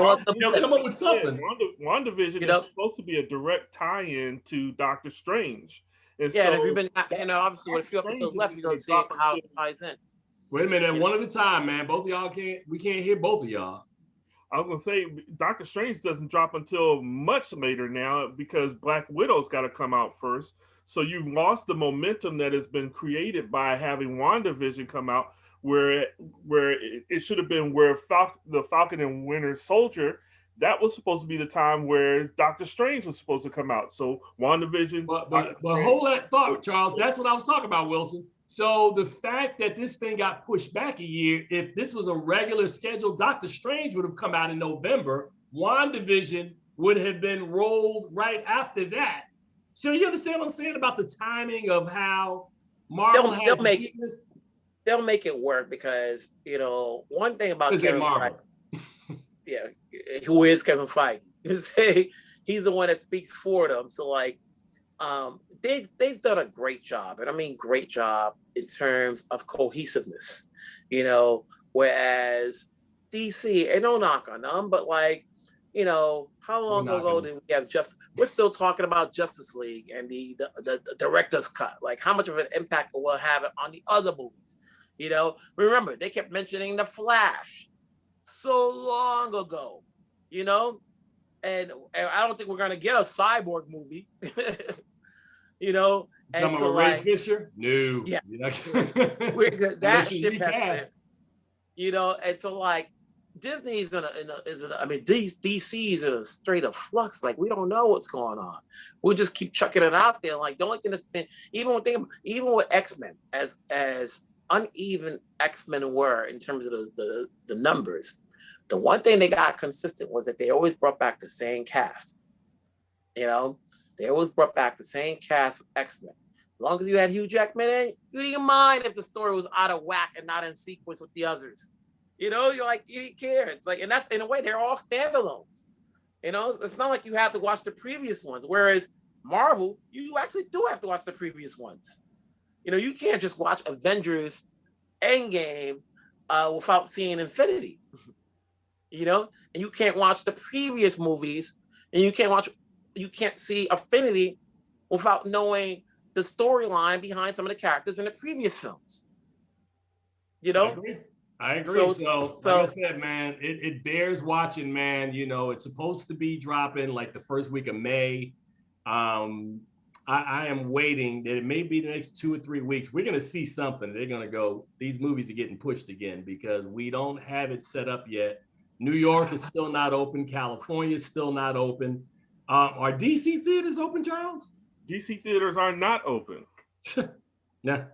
up with something. WandaVision is supposed to be a direct tie-in to Doctor Strange. And and if you've been, obviously with a few episodes left, you're going to see how it ties in. Wait a minute, one at a time, man. Both of y'all we can't hear both of y'all. I was gonna say Doctor Strange doesn't drop until much later now because Black Widow's got to come out first. So you've lost the momentum that has been created by having WandaVision come out, where it should have been where the Falcon and Winter Soldier. That was supposed to be the time where Doctor Strange was supposed to come out. So WandaVision. But hold that thought, Charles. That's what I was talking about, Wilson. So the fact that this thing got pushed back a year, if this was a regular schedule, Doctor Strange would have come out in November. WandaVision would have been rolled right after that. So you understand what I'm saying about the timing of how Marvel they'll make it work because, one thing about Kevin Feige, who is Kevin Feige, you say he's the one that speaks for them. So like, they've done a great job, and I mean great job in terms of cohesiveness, whereas DC, and no knock on them, but like, how long ago did we have we're still talking about Justice League and the director's cut, like how much of an impact it will have on the other movies, remember they kept mentioning The Flash so long ago, and I don't think we're going to get a Cyborg movie. And so Ray Fisher? No. Yeah. We're good. That ship has been, and so like Disney's DC's in a straight up flux. Like we don't know what's going on. We'll just keep chucking it out there. Like the only thing that's been even with X-Men, as uneven X-Men were in terms of the numbers, the one thing they got consistent was that they always brought back the same cast. They always brought back the same cast of X-Men. As long as you had Hugh Jackman in, you didn't mind if the story was out of whack and not in sequence with the others. You're like, you didn't care. It's like, and that's in a way, they're all standalones. It's not like you have to watch the previous ones. Whereas Marvel, you actually do have to watch the previous ones. You can't just watch Avengers Endgame without seeing Infinity. And you can't watch the previous movies, and you can't see Infinity without knowing the storyline behind some of the characters in the previous films. I agree. So like I said, man, it bears watching, man. It's supposed to be dropping like the first week of May. I am waiting that it may be the next 2 or 3 weeks. We're going to see something. They're going to go, these movies are getting pushed again because we don't have it set up yet. New York is still not open. California is still not open. Are DC theaters open, Charles? DC theaters are not open. Yeah.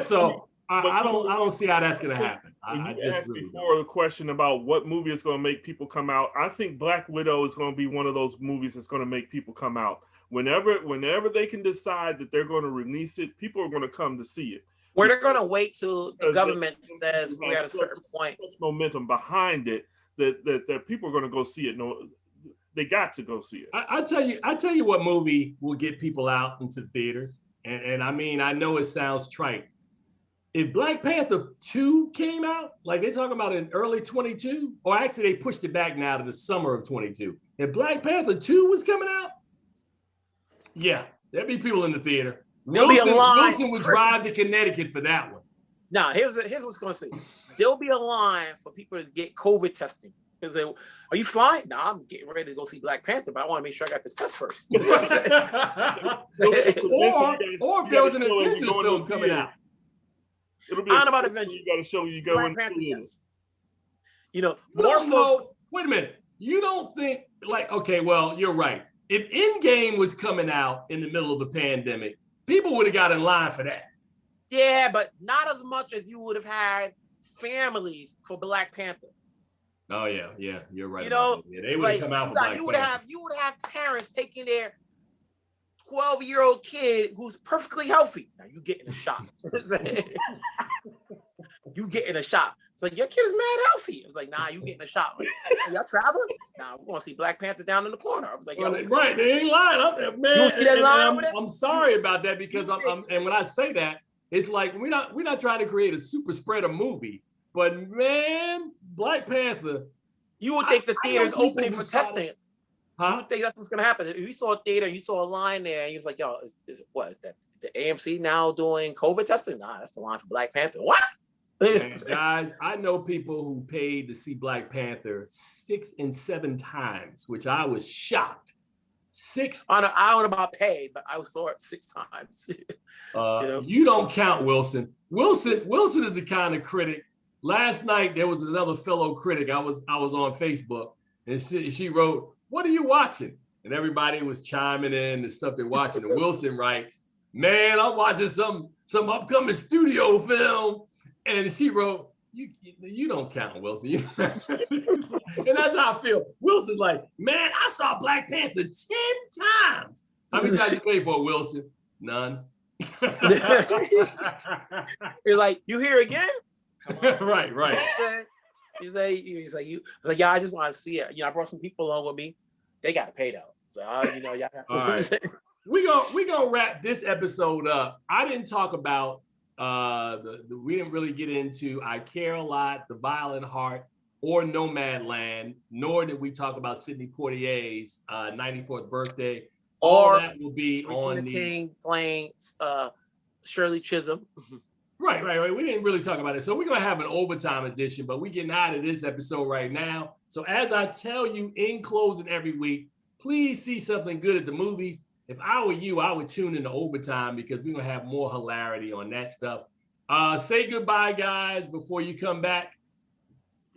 So I don't see how that's gonna happen. When I you just asked really before don't. the question about what movie is going to make people come out, I think Black Widow is going to be one of those movies that's going to make people come out. Whenever they can decide that they're going to release it, people are going to come to see it. Where they're going to wait till the Because government they says we're at a certain point. Such momentum behind it that people are going to go see it. No, they got to go see it. I tell you what movie will get people out into theaters. And I mean, I know it sounds trite. If Black Panther 2 came out, like they're talking about in early 22, or actually they pushed it back now to the summer of 22. If Black Panther 2 was coming out, yeah, there'd be people in the theater. Wilson would drive to Connecticut for that one. Now, here's what's going to say. There'll be a line for people to get COVID testing. They'll say, are you fine? No, I'm getting ready to go see Black Panther, but I want to make sure I got this test first. Or if there was an Avengers film coming out. It'll be about Avengers. You got to show you go Black Panther, yes. You know, more folks. Wait a minute. You don't think like, okay, well, you're right. If Endgame was coming out in the middle of the pandemic, people would have got in line for that. Yeah, but not as much as you would have had families for Black Panther. Oh yeah, you're right. You know, yeah, they would have come out for Black Panther. You would have parents taking their 12-year-old kid who's perfectly healthy. Now you getting a shot. You getting a shot. It's like your kid's mad healthy. It's like, nah, you getting a shot. Like, y'all traveling? Nah, we're gonna see Black Panther down in the corner. I was like, yo, right, they ain't lying. Man, you see that line over there? I'm sorry about that because and when I say that, it's like we're not trying to create a super spreader movie, but man, Black Panther. You would think the theater's opening for testing. Huh? You would think that's what's gonna happen. If you saw a theater, you saw a line there, and you was like, yo, is that the AMC now doing COVID testing? Nah, that's the line for Black Panther. What? Man, guys, I know people who paid to see Black Panther 6 and 7 times, which I was shocked. 6. I don't know about paid, but I saw it 6 times. You don't count Wilson. Wilson is the kind of critic. Last night there was another fellow critic. I was on Facebook, and she wrote, "What are you watching?" And everybody was chiming in the stuff they're watching. And Wilson writes, "Man, I'm watching some upcoming studio film." And she wrote, you don't count, Wilson. And that's how I feel. Wilson's like, man, I saw Black Panther 10 times. How many times you paid for it, Wilson? None. You're like, you here again? Right. He's like, yeah, I just want to see it. You know, I brought some people along with me. They got to pay though. So, y'all got to. All right. We gonna wrap this episode up. I didn't talk about we didn't really get into I Care a Lot, The Violent Heart, or Nomadland, nor did we talk about Sidney Poitier's 94th birthday. All that will be on the King playing Shirley Chisholm. Right. We didn't really talk about it. So we're going to have an overtime edition, but we're getting out of this episode right now. So as I tell you in closing every week, please see something good at the movies. If I were you, I would tune into overtime because we're going to have more hilarity on that stuff. Say goodbye, guys, before you come back.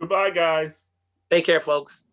Goodbye, guys. Take care, folks.